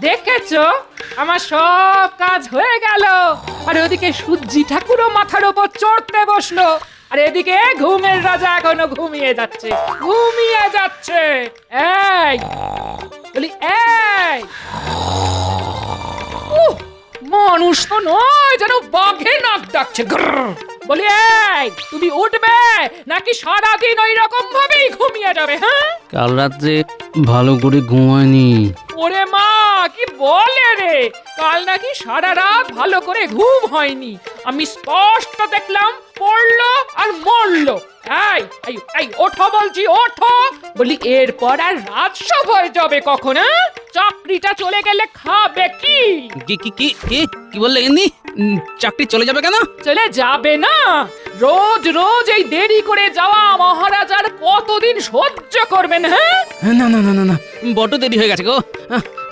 দেখেছো আমার সব কাজ হয়ে গেল। আর ওদিকে সূর্যি ঠাকুরও মাথার উপর চড়তে বসলো, আর এদিকে ঘুমের রাজা এখনো ঘুমিয়ে যাচ্ছে ঘুমিয়ে যাচ্ছে। এই বলি, এই উহ, মানুষ তো নয়, যেন বাঘে নাক ডাকছে। বলি, এই তুমি উঠবে নাকি সারাদিন ওই রকম ভাবেই ঘুমিয়ে যাবে? হ্যাঁ, কাল রাত্রে ভালো করে ঘুমায়নি। ওরে মা, কি বলে রে, কাল নাকি সারা রাত ভালো করে ঘুম হয়নি। আমি স্পষ্ট দেখলাম পড়লো আর মরলো। এই এই এই ওঠো বলছি, ওঠো। বলি, এরপর আর রাজসভায় যাবে কখন? হ্যাঁ, চাকরিটা চলে গেলে খাবে কি? কি কি কি কি কি বললে এমনি? চাকরি চলে যাবে কেন? চলে যাবে না? রোজ রোজ এই দেরি করে যাওয়া মহারাজার কতদিন সহ্য করবেন? হ্যাঁ, না না না না না, বড় দেরি হয়ে গেছে গো।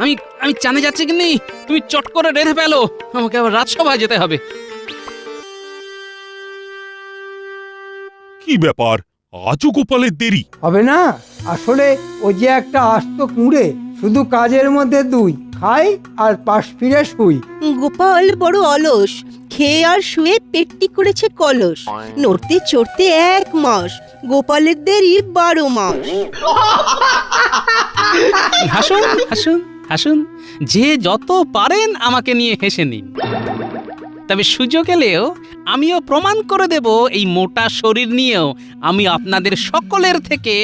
আমি আমি চানে যাচ্ছি কি নেই, তুমি চট করে রেঁধে ফেলো, আমাকে আবার রাজসভায় যেতে হবে। কি ব্যাপার, আজও গোপালের দেরি? হবে না, আসলে ও যে একটা আস্ত কুঁড়ে, শুধু কাজের মধ্যে দুই, খাই আর পাশ ফিরে শুই। গোপাল বড় অলস, খেয়ে আর শুয়ে পেটটি করেছে কলস। নড়তে চড়তে 1 মাস, গোপালের দেরি 12 মাস। হাসুন হাসুন হাসুন, যে যত পারেন আমাকে নিয়ে হেসে নিন। তবে সুযোগ এলেও আমিও প্রমাণ করে দেব, এই মোটা শরীর নিয়েও আমি আপনাদের সকলের থেকে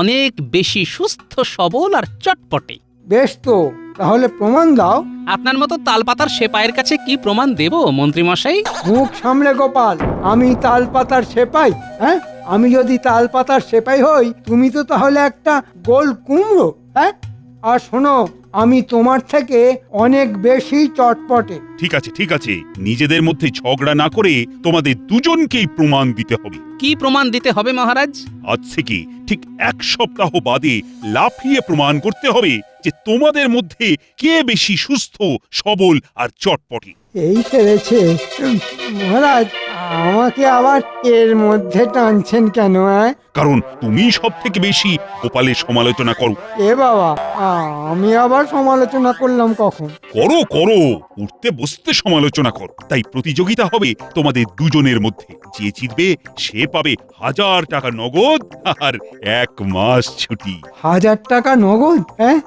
অনেক বেশি সুস্থ সবল আর চটপটে। বেশ তো, তাহলে প্রমাণ দাও। আপনার মতো তালপাতার সেপাইয়ের কাছে কি প্রমাণ দেব মন্ত্রী মশাই? মুখ সামলে গোপাল, আমি তালপাতার সেপাই? হ্যাঁ, আমি যদি তালপাতার সেপাই হই, তুমি তো তাহলে একটা গোল কুমড়ো। হ্যাঁ, আর শোনো, আমি তোমার থেকে অনেক বেশি চটপটে। ঠিক আছে ঠিক আছে, নিজেদের মধ্যে ঝগড়া না করে তোমাদের দুজনকেই প্রমাণ দিতে হবে। কি প্রমাণ দিতে হবে মহারাজ? আজ থেকে ঠিক 1 সপ্তাহ বাদে লাফিয়ে প্রমাণ করতে হবে যে তোমাদের মধ্যে কে বেশি সুস্থ সবল আর চটপটে। এই সেরেছে। মহারাজ, আমাকে আবার এর মধ্যে টানছেন কেন? কারণ তুমি সব থেকে বেশি গোপালের সমালোচনা করো। এ বাবা, আমি আবার সমালোচনা করলাম কখন? করো করো, উঠতে বসতে সমালোচনা করো। তাই প্রতিযোগিতা হবে তোমাদের দুজনের মধ্যে। যে জিতবে সে পাবে 1000 টাকা নগদ আর 1 মাস ছুটি। 1000 টাকা নগদ? হ্যাঁ,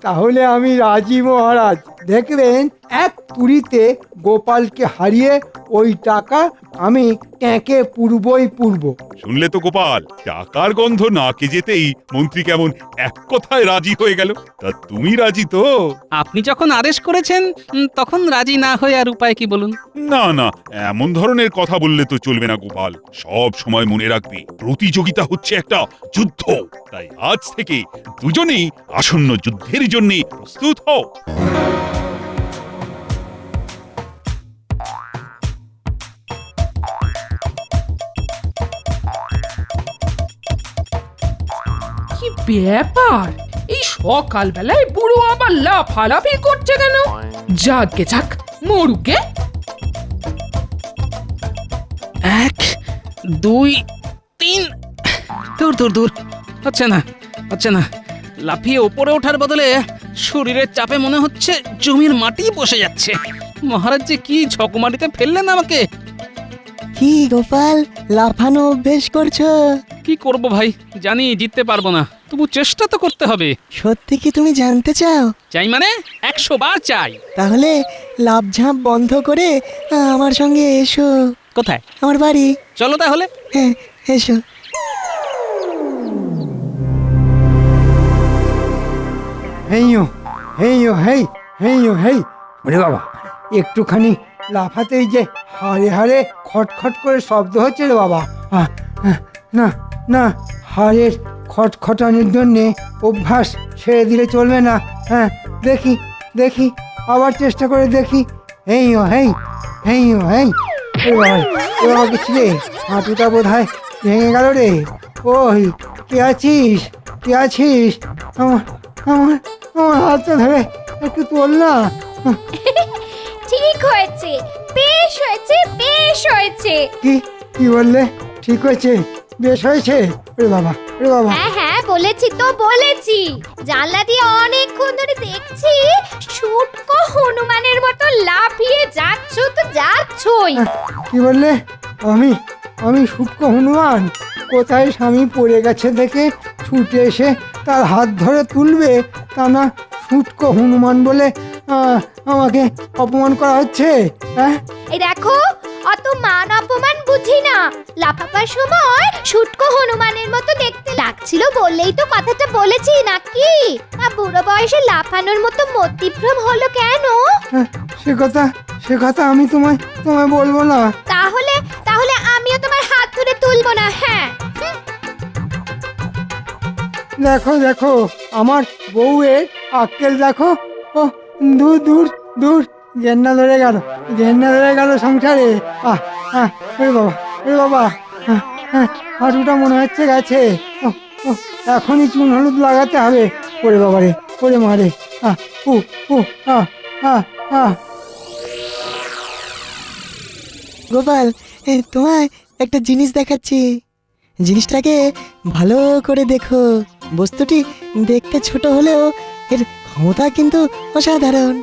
তাহলে আমি রাজি মহারাজ। দেখবেন এক তুড়িতে গোপালকে হারিয়ে ওই টাকা আমি ট্যাঁকে পুরবই পুরব। শুনলে তো গোপাল, টাকার গন্ধ নাকে যেতেই মন্ত্রী কেমন এক কথায় রাজি হয়ে গেল। তা তুমি রাজি তো? আপনি যখন আদেশ করেছেন তখন রাজি না হয়ে আর উপায় কি বলুন? না না, এমন ধরনের কথা বললে তো চলবে না গোপাল। সব সময় মনে রাখবে, প্রতিযোগিতা হচ্ছে একটা যুদ্ধ। তাই আজ থেকে দুজনেই আসন্ন যুদ্ধের জন্য প্রস্তুত হও। কি ব্যাপার, এই সকালবেলায় বুড়ো আবার লাফালাফি করছে কেন? যাকে যাক, মরুকে। 1 2 3, দূর দূর দূর, হচ্ছে না হচ্ছে না। লাফিয়ে ওপরে ওঠার বদলে শরীরের চাপে মনে হচ্ছে জমির মাটি বসে যাচ্ছে। মহারাজ যে কি ঝকমারিতে ফেললেন আমাকে। কি গোপাল, লাফানো অভ্যেস করছো? কি করব ভাই, জানি জিততে পারবো না, তবু চেষ্টা তো করতে হবে। সত্যি কি তুমি জানতে চাও? চাই মানে 100 বার চাই। তাহলে লাফঝাঁপ বন্ধ করে আমার সঙ্গে এসো। কোথায়? আমার বাড়ি। চলো তাহলে। হ্যাঁ, এসো। হেইও হেইও হেই হেইও হেই। ওরে বাবা, একটুখানি লাফাতেই যে হাড়ে হাড়ে খটখট করে শব্দ হচ্ছে রে বাবা। না না, হাড়ের খটখটানির জন্যে অভ্যাস ছেড়ে দিলে চলবে না। হ্যাঁ, দেখি দেখি, আবার চেষ্টা করে দেখি। হেইও হেই হেইও হেই। এ বাবা কিছু রে, হাঁটুটা বোধ হয় ভেঙে গেল রে। ওই কে আছিস? কে আছিস? আমার আমার আমার হাতটা ধরে একটু তোল না। ঠিক হয়েছে, বেশ হয়েছে, বেশ হয়েছে। কি কি বললে? ঠিক হয়েছে, বেশ হয়েছে? ওরে বাবা, ওরে বাবা। হ্যাঁ হ্যাঁ, বলেছি তো বলেছি, জানলা দিয়ে অনেকক্ষণ ধরে দেখছি শুটকো হনুমানের মতো লাফিয়ে যাচ্ছ তো যাচ্ছই। কি বললে? আমি আমি শুটকো হনুমান? কোথায় স্বামী পড়ে গেছে দেখে ছুটে এসে তার হাত ধরে তুলবে, তা না শুটকো হনুমান বলে আমাকে অপমান করা হচ্ছে? হ্যাঁ, এই দেখো, অত মান অপমান বুঝি না। লাফাবার সময় শুটকো হনুমানের মতো দেখতে লাগছিল বললেই তো কথাটা বলেছি নাকি? তা বুড়ো বয়সে লাফানোর মতো মতিভ্রম হলো কেন? হ্যাঁ, সে কথা আমি তোমায় বলবো না। তাহলে তাহলে আমিও তোমার হাত ধরে তুলবো না। হ্যাঁ, দেখো দেখো আমার বউয়ের আক্কেল দেখো। ও দূর দূর দূর, ঘেন্না ধরে গেল সংসারে। ওরে বাবা, ওরে বাবা, হাঁটুটা মনে হচ্ছে গেছে। ও এখনই চুন হলুদ লাগাতে হবে। ওরে বাবা রে, ওরে মারে। উ উ গোপাল, তোমায় একটা জিনিস দেখাচ্ছি। জিনিসটাকে ভালো করে দেখো। বস্তুটি দেখতে ছোট হলেও এর ক্ষমতা কিন্তু অসাধারণ।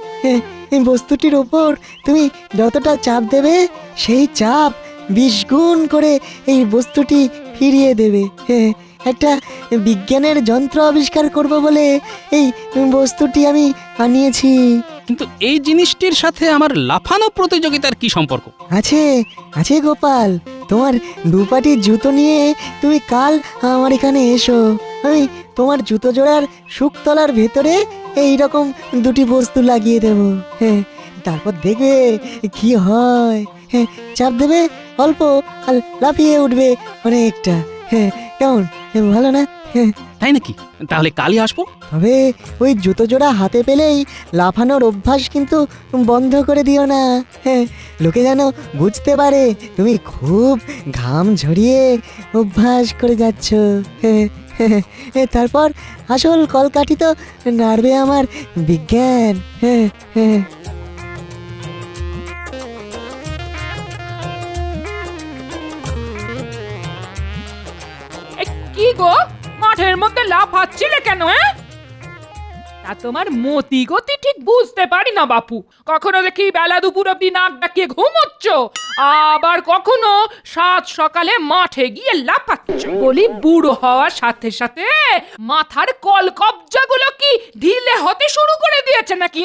এই বস্তুটির ওপর তুমি যতটা চাপ দেবে, সেই চাপ 20 গুণ করে এই বস্তুটি ফিরিয়ে দেবে। একটা বিজ্ঞানের যন্ত্র আবিষ্কার করব বলে এই বস্তুটি আমি আনিয়েছি। কিন্তু এই জিনিসটির সাথে আমার লাফানো প্রতিযোগিতার কি সম্পর্ক? আছে আছে গোপাল, তোমার দুপাটি জুতো নিয়ে তুমি কাল আমার এখানে এসো। আমি তোমার জুতো জোড়ার শুকতলার ভেতরে এই রকম দুটি বস্তু লাগিয়ে দেব। তারপর দেখবে কি হয়। চাপ দেবে অল্প আর লাফিয়ে উঠবে অনেকটা। কেমন, ভালো না? তাই নাকি? তাহলে কালই আসবো। তবে ওই জুতো জোড়া হাতে পেলেই লাফানোর অভ্যাস কিন্তু বন্ধ করে দিও না। লোকে যেন বুঝতে পারে তুমি খুব ঘাম ঝরিয়ে অভ্যাস করে যাচ্ছ। তারপর আসল কলকাঠি তো নাড়বে আমার বিজ্ঞান। কি গো, মাঠের মধ্যে লাফাচ্ছিলে কেন? তা তোমার মতি গতি ঠিক বুঝতে পারি না বাপু। কখনো দেখি বেলা দুপুর অব্দি নাক ডাকিয়ে ঘুমোচ্ছ, আবার কখনো সাত সকালে মাঠে গিয়ে লাফাচ্ছ। বলি, বুড়ো হওয়ার সাথে সাথে মাথার কলকবজাগুলো কি ঢিলে হতে শুরু করে দিয়েছে নাকি?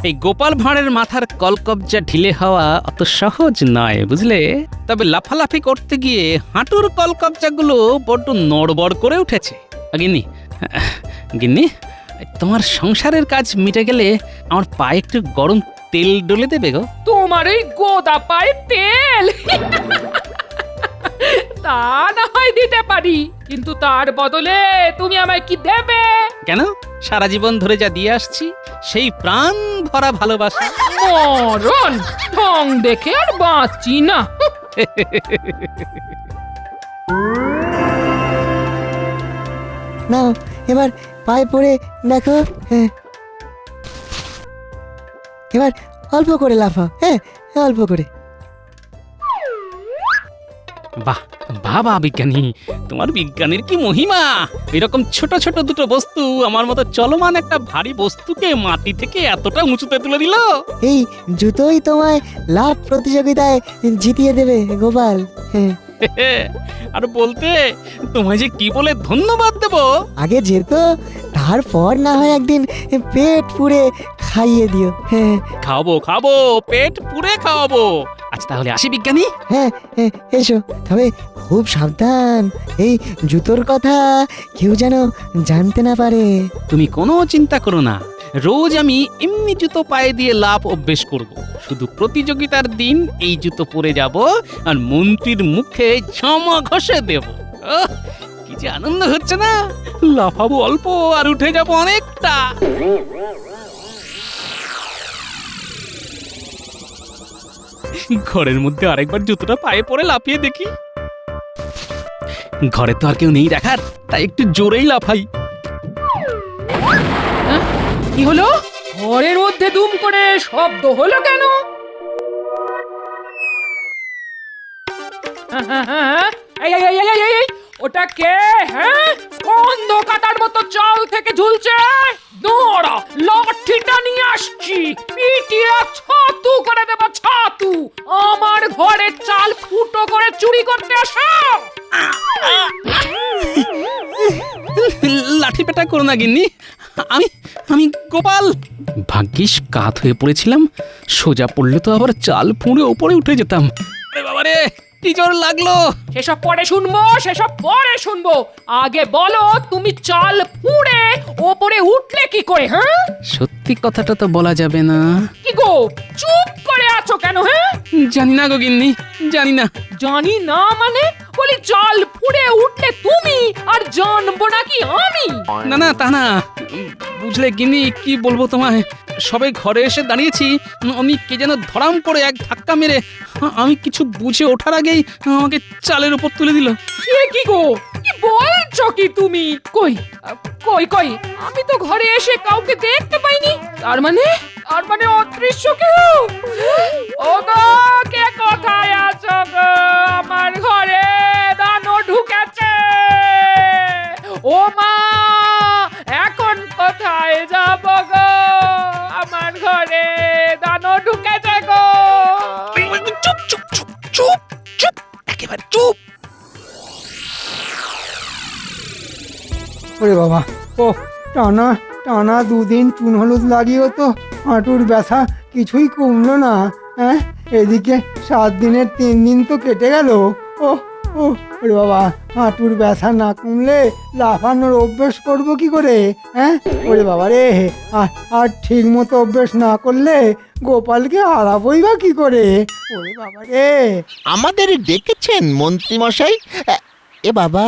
এই গোপাল ভাঁড়ের মাথার কলকবজা ঢিলে হওয়া অত সহজ নয়, বুঝলে? তবে লাফালাফি করতে গিয়ে হাঁটুর কলকবজাগুলো বড্ড নড়বড় করে উঠেছে। গিন্নি, গিন্নি, তোমার সংসারের কাজ মিটে গেলে আমার পায়ে একটু গরম তেল ডলে দেবে গো। তোমার এই গোদা পায়ে তেল তা না হয় দিতে পারি, কিন্তু তার বদলে তুমি আমায় কি দেবে? কেন? সারা জীবন ধরে যা দিয়ে আসছি, সেই প্রাণ ভরা ভালোবাসা। মরণ ঢং দেখে আর বাঁচি না। নাও এবার পায়ে পড়ে দেখো। এবার অল্প করে লাফাও। অল্প করে। বাহ বাবা বিজ্ঞানী, তোমার বিজ্ঞানীর কি মহিমা! এরকম ছোট ছোট দুটো বস্তু আমার মতো চলমান একটা ভারী বস্তুকে মাটি থেকে এতটা উঁচুতে তুলে দিল। এই জুতোই তোমায় লাভ প্রতিযোগিতায় জিতিয়ে দেবে গোপাল। আর বলতে তোমায় যে কি বলে ধন্যবাদ দেব। আগে যেত, তারপর না হয় একদিন পেট পুড়ে খাইয়ে দিও। খাবো খাবো, পেট পুরে খাওয়াবো। আচ্ছা তাহলে আসি বিজ্ঞানী। এসো, তবে খুব সাবধান। এই জুতোর কথা কেউ যেন জানতে না পারে। তুমি কোনো চিন্তা করো না, রোজ আমি এমনি জুতো পায়ে দিয়ে লাফ অভ্যেস করব। শুধু প্রতিযোগিতার দিন এই জুতো পরে যাব আর মন্ত্রীর মুখে ঝমা ঘষে দেব। কি যে আনন্দ হচ্ছে না! লাফাবো অল্প আর উঠে যাব অনেকটা। ঘরের মধ্যে আরেকবার জুতোটা পায়ে পরে লাফিয়ে দেখি। ঘরে তো আর কেউ নেই দেখার, তাই একটু জোরেই লাফাই। কি হলো? ঘরের মধ্যে দুম করে শব্দ হলো কেন? এই, ওটা কে? চলে আসো। লাঠি পেটা করো না গিন্নি, আমি আমি গোপাল। ভাগ্যিস কাত হয়ে পড়েছিলাম, সোজা পড়লে তো আবার চাল ফুঁড়ে ওপরে উঠে যেতাম। আরে বাবারে, কি জোর লাগলো! সেসব পরে শুনবো, সেসব পরে শুনবো। আগে বলো, তুমি চাল ফুঁড়ে ওপরে উঠলে কি করে? হ্যাঁ, সত্যি কথাটা তো বলা যাবে না। কি গো, চুপ করে আছো কেন? হ্যাঁ, জানি না গো গিন্নি, জানি না। জানি না মানে? বলি চাল ফুঁড়ে উঠলে তুমি, আর জানবো নাকি আমি? না না, তা না। বুঝলে গিন্নি, কি বলবো তোমায়, সবে ঘরে এসে দাঁড়িয়েছি, আমি কে যেন ধরাম করে এক ধাক্কা মেরে আমি কিছু বুঝে ওঠার আগেই আমাকে চালের উপর তুলে দিল। এ কি গো, কি বলছো কি তুমি? কই কই কই, আমি তো ঘরে এসে কাউকে দেখতে পাইনি। তার মানে অদৃশ্য কেউ? ও গো, কে কোথায় আছো গো? আমার ঘরে দানব ঢুকেছে। ও মা, এখন কোথায় যাব গো? আমার ঘরে দানব ঢুকেছে গো। চুপ চুপ চুপ চুপ চুপ, একেবারে চুপ। ওরে বাবা, ও টানা টানা 2 দিন চুন হলুদ লাগিয়েও তো হাঁটুর ব্যথা কিছুই কমলো না। হ্যাঁ, এদিকে 7 দিনের 3 দিন তো কেটে গেল। ও ও ওরে বাবা, হাঁটুর ব্যথা না কমলে লাফানোর অভ্যেস করব কি করে? হ্যাঁ, ওরে বাবা রে, আর ঠিক মতো অভ্যেস না করলে গোপালকে হারাবই বা কি করে? ওরে বাবা রে। আমাদের ডেকেছেন মন্ত্রী মশাই? এ বাবা,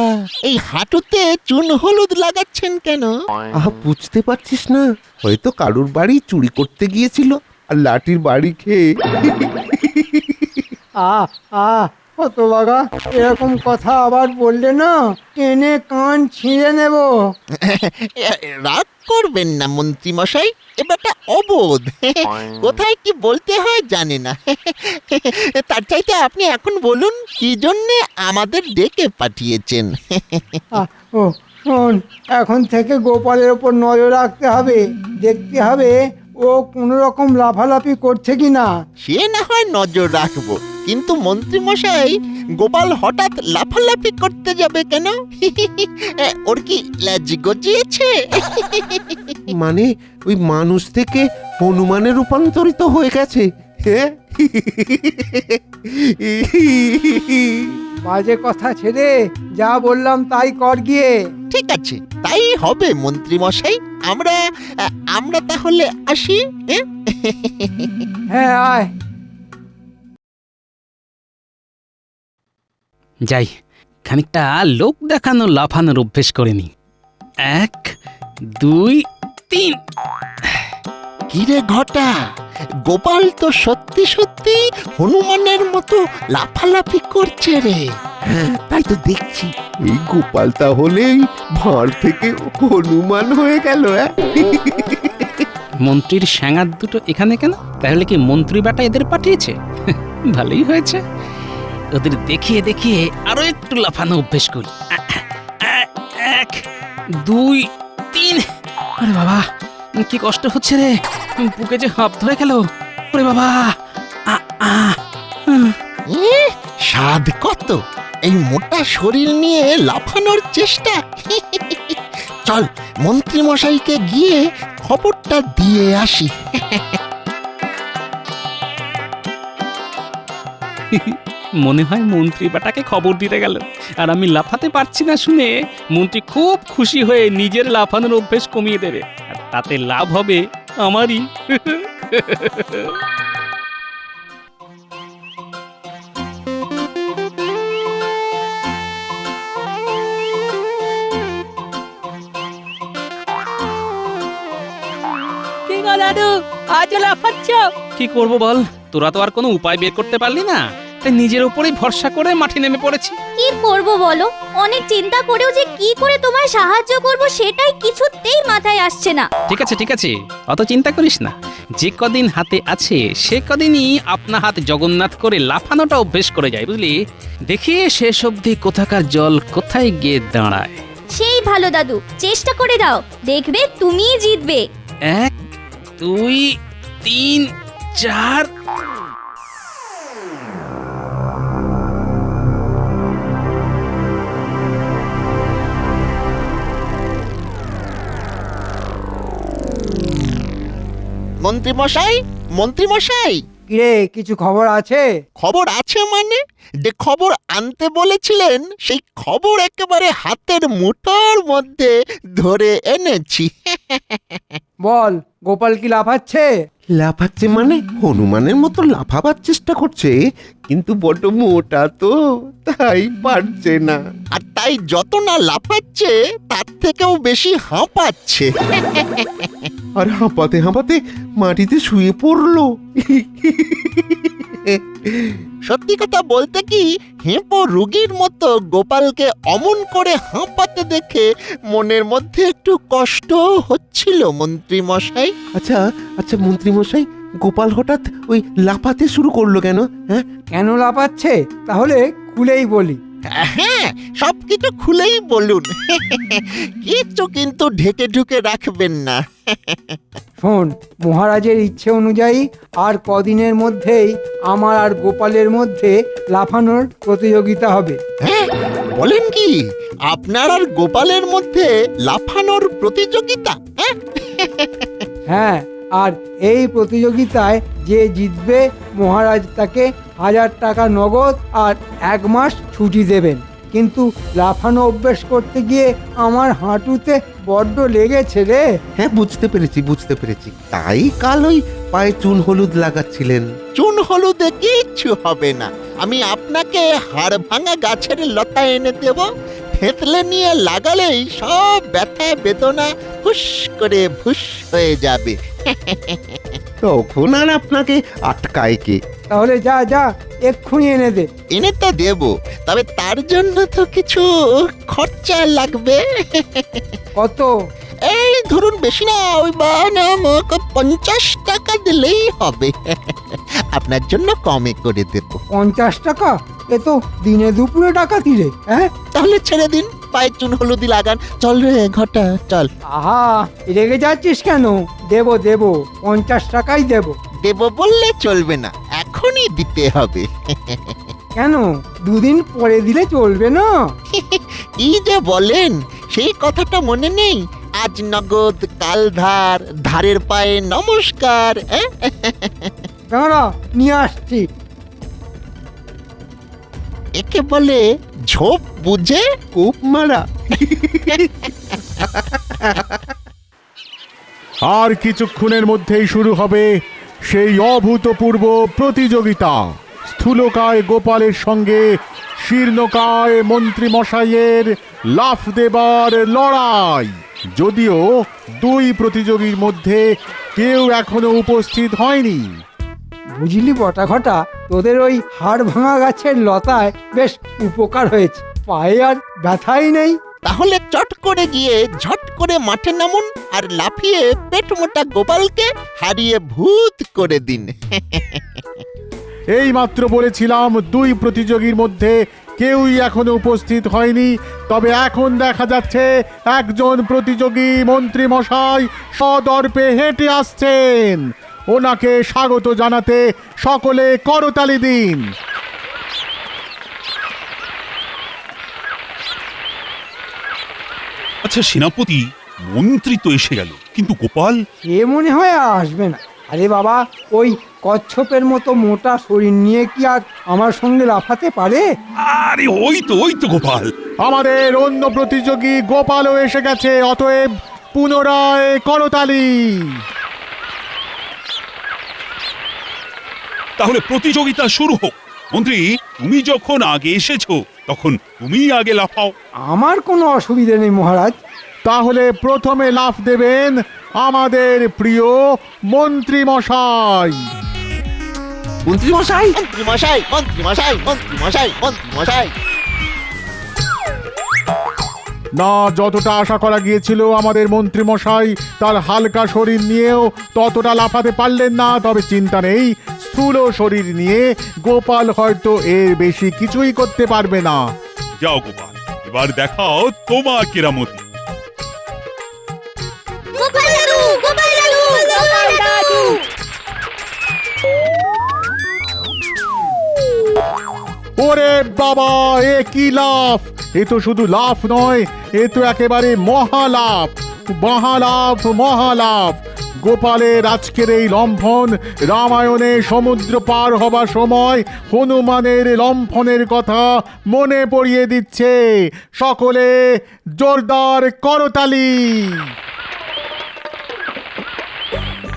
এই হাঁটুতে চুন হলুদ লাগাচ্ছেন কেন? আহা, বুঝতে পারছিস না? হয়তো কারুর বাড়ি চুরি করতে গিয়েছিল আর লাঠির বাড়ি খেয়ে। হতভাগা, এরকম কথা আবার বললে না টেনে কান ছিঁড়ে নেব। রাগ করবেন না মন্ত্রী মশাই, এবারটা অবোধ, কোথায় কি বলতে হয় জানে না। তার চাইতে আপনি এখন বলুন কি জন্য আমাদের ডেকে পাঠিয়েছেন। ও শোন, এখন থেকে গোপালের ওপর নজর রাখতে হবে, দেখতে হবে ও কোনো রকম লাফালাফি করছে কিনা। সে না হয় নজর রাখবো, কিন্তু মন্ত্রী মশাই, গোপাল হঠাৎ লাফালাফি করতে যাবে কেন? ওর কি ল্যাজ গজিয়েছে? মানে ওই মানুষ থেকে হনুমানে রূপান্তরিত হয়ে গেছে। হ্যাঁ, বাজে কথা ছেড়ে যা বললাম তাই কর গিয়ে। ঠিক আছে, তাই হবে মন্ত্রী মশাই। আমরা তাহলে আসি। হ্যাঁ, আয়। যাই, খানিকটা লোক দেখানো লাফানোর অভ্যেস করে নি। 1 2 3। কিরে ঘটা, গোপাল তো সত্যি সত্যি হনুমানের মতো লাফালাফি করছে রে। হ্যাঁ, তাই তো দেখছি। এই গোপাল তাহলেই ভাঁড় থেকে হনুমান হয়ে গেল। মন্ত্রীর স্যাঙার দুটো এখানে কেন? তাহলে কি মন্ত্রী বেটা এদের পাঠিয়েছে? ভালোই হয়েছে, ওদের দেখিয়ে দেখিয়ে আরো একটু লাফানো অভ্যেস করি। 1 2 3। আরে বাবা, কি কষ্ট হচ্ছে রে, বুকে যে হাঁপ ধরে গেল। ওরে বাবা, স্বাদ কত এই মোটা শরীর নিয়ে লাফানোর চেষ্টা। চল মন্ত্রী মশাইকে গিয়ে খবরটা দিয়ে আসি। মনে হয় মন্ত্রী বেটাকে খবর দিতে গেল, আর আমি লাফাতে পারছি না শুনে মন্ত্রী খুব খুশি হয়ে নিজের লাফানোর অভ্যেস কমিয়ে দেবে, আর তাতে লাভ হবে আমারই। দাদু, আজ লাফাচ্ছ? কি করব বল, তোরা তো আর কোনো উপায় বের করতে পারলি না, তাই নিজের উপরেই ভরসা করে মাঠে নেমে পড়েছি। কি করব বলো, অনেক চিন্তা করেও যে কি করে তোমায় সাহায্য করব সেটাই কিছুতেই মাথায় আসছে না। ঠিক আছে ঠিক আছে, অত চিন্তা করিস না। যে কদিন হাতে আছে সে কদিনই আপনা হাত জগন্নাথ করে লাফানোটা অভ্যেস করে যায়, বুঝলি? দেখি শেষ অবধি কোথাকার জল কোথায় গিয়ে দাঁড়ায়। সেই ভালো দাদু, চেষ্টা করে দাও, দেখবে তুমিই জিতবে। 1 2 3 4। মন্ত্রী মশাই, মন্ত্রী মশাই, কিরে কিছু খবর আছে? খবর আছে মানে? যে খবর আনতে বলেছিলেন সেই খবর একেবারে হাতের মুঠোর মধ্যে ধরে এনেছি। বল, গোপাল কি লাফাচ্ছে? লাফাচ্ছে মানে হনুমানের মতো লাফাবার চেষ্টা করছে, কিন্তু বড্ড মোটা তো, তাই পারছে না। আর তাই যত না লাফাচ্ছে তার থেকেও বেশি হাঁপাচ্ছে। আর হাঁপাতে হাঁপাতে মাটিতে শুয়ে পড়লো। সত্যি কথা বলতে কি, হেঁপো রুগীর মতো গোপালকে অমন করে হাঁপাতে দেখে মনের মধ্যে একটু কষ্ট হচ্ছিল মন্ত্রী মশাই। আচ্ছা আচ্ছা মন্ত্রী মশাই, গোপাল হঠাৎ ওই লাফাতে শুরু করলো কেন? হ্যাঁ, কেন লাফাচ্ছে তাহলে খুলেই বলি। হ্যাঁ, সবকিছু খুলেই বলুন। কিচ্ছু কিন্তু ঢেকে ঢুকে রাখবেন না। শোন, মহারাজের ইচ্ছে অনুযায়ী আর কদিনের মধ্যেই আমার আর গোপালের মধ্যে লাফানোর প্রতিযোগিতা হবে। হ্যাঁ, বলেন কি, আপনার আর গোপালের মধ্যে লাফানোর প্রতিযোগিতা? হ্যাঁ, হ্যাঁ, আর এই প্রতিযোগিতায় যে জিতবে মহারাজ তাকে 1000 টাকা নগদ আর 1 মাস ছুটি দেবেন। কিন্তু লাফানো অভ্যেস করতে গিয়ে আমার হাঁটুতে বড্ড লেগেছে রে। হ্যাঁ, বুঝতে পেরেছি বুঝতে পেরেছি। তাই কাল ওই পায়ে চুন হলুদ লাগাচ্ছিলেন। চুন হলুদে কিচ্ছু হবে না। আমি আপনাকে হাড় ভাঙা গাছের লতা এনে দেব, থেতলে নিয়ে লাগালেই সব ব্যথা বেদনা হুস করে ভুস হয়ে যাবে। তখন আর আপনাকে আটকায় কে? তাহলে যা যা, এক্ষুনি এনে দে। এনে তো দেব, তবে তার জন্য তো কিছু খরচা লাগবে। কত? এই ধরুন, বেশি না, ওই 50 টাকা দিলেই হবে। আপনার জন্য কমে করে দেব। 50 টাকা? এ তো দিনে দুপুরে ডাকাতি রে। হ্যাঁ, তাহলে ছেড়ে দিন, পায়ে চুন হলুদি লাগান। চল রে ঘটা, চল। আহা, রেগে যাচ্ছিস কেন? দেব দেব, 50 টাকাই দেব। দেব বললে চলবে না, এখনই দিতে হবে। কেন, দুদিন পরে দিলে চলবে না? কি যে বলেন, সেই কথাটা মনে নেই? আজ নগদ, কাল ধার, ধারের পায়ে নমস্কার। দাঁড়া, নিয়ে আসছি। একে বলে ঝোপ বুঝে কোপ মারা। আর কিছুক্ষণের মধ্যেই শুরু হবে সেই অভূতপূর্ব প্রতিযোগিতা। স্থূলকায় গোপালের সঙ্গে শীর্ণকায় মন্ত্রী মশাইয়ের লাফ দেবার লড়াই। যদিও দুই প্রতিযোগীর মধ্যে কেউ এখনো উপস্থিত হয়নি। বুঝলি বটা ঘটা, তোদের ওই হাড় ভাঙা গাছের লতায় বেশ উপকার হয়েছে, পায়ে আর ব্যথাই নেই। তাহলে চট করে গিয়ে ঝট করে মাঠে নামুন আর লাফিয়ে পেট মোটা গোপালকে হারিয়ে ভূত করে দিন। এই মাত্র বলেছিলাম দুই প্রতিযোগীর মধ্যে কেউই এখনো উপস্থিত হয়নি। তবে এখন দেখা যাচ্ছে একজন প্রতিযোগী মন্ত্রী মশাই সদর্পে হেঁটে আসছেন। ওনাকে স্বাগত জানাতে সকলে করতালি দিন। আচ্ছা সেনাপতি, মন্ত্রী তো এসে গেল, কিন্তু গোপাল? সে মনে হয় আর আসবে না। আরে বাবা, ওই কচ্ছপের মতো মোটা শরীর নিয়ে কি আর আমার সঙ্গে লাফাতে পারে? আরে ওই তো গোপাল। আমাদের অন্য প্রতিযোগী গোপালও এসে গেছে, অতএব পুনরায় করতালি। তাহলে প্রতিযোগিতা শুরু হোক। মন্ত্রী, তুমি যখন আগে এসেছো তখন তুমি আগে লাফাও। আমার কোনো অসুবিধে নেই মহারাজ। তাহলে প্রথমে লাফ দেবেন আমাদের প্রিয় মন্ত্রী মশাই। মন্ত্রী মশাই, মন্ত্রী মশাই, মন্ত্রী মশাই, মন্ত্রী মশাই, মন্ত্রী মশাই। না, যতটা আশা করা গিয়েছিল আমাদের মন্ত্রী মশাই তার হালকা শরীর নিয়েও ততটা লাফাতে পারলেন না। তবে চিন্তা নেই, স্থূল শরীর নিয়ে গোপাল হয়তো এর বেশি কিছুই করতে পারবে না। যাও গোপাল, এবার দেখাও তোমার কেরামতি। গোপাল দাদু, গোপাল দাদু, গোপাল দাদু। ওরে বাবা, এ কি লাফ! এ তো শুধু লাফ নয়, এ তো একেবারে মহা লাফ। মহালাভ মহালাভ। গোপালের আজকের এই লম্ফন রামায়ণে সমুদ্র পার হবার সময় হনুমানের লম্ফনের কথা মনে পড়িয়ে দিচ্ছে। সকলে জোরদার করতালি।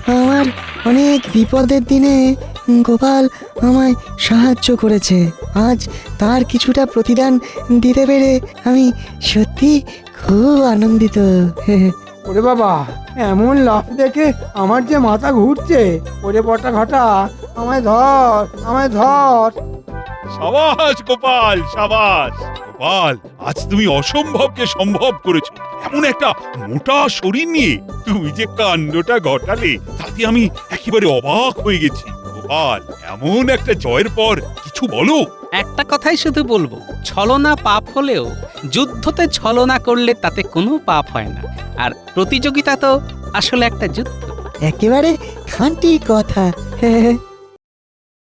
আমার অনেক বিপদের দিনে গোপাল আমায় সাহায্য করেছে। আজ তার কিছুটা প্রতিদান দিতে পেরে আমি সত্যি খুব আনন্দিত। ওরে বাবা, এমন লাফ দেখে আমার যে মাথা ঘুরছে। ওরে বটা ঘটা, আমায় ধর, আমায় ধর। সাবাস গোপাল, সাবাস গোপাল, আজ তুমি অসম্ভবকে সম্ভব করেছো। এমন একটা মোটা শরীর নিয়ে তুমি যে কাণ্ডটা ঘটালে, তাতে আমি একেবারে অবাক হয়ে গেছি। গোপাল, এমন একটা জয়ের পর কিছু বলো। একটা কথাই শুধু বলবো, ছলনা পাপ হলেও যুদ্ধতে ছলনা করলে তাতে কোনো পাপ হয় না। আর প্রতিযোগিতা তো আসলে একটা যুদ্ধ। একেবারে খাঁটি কথা।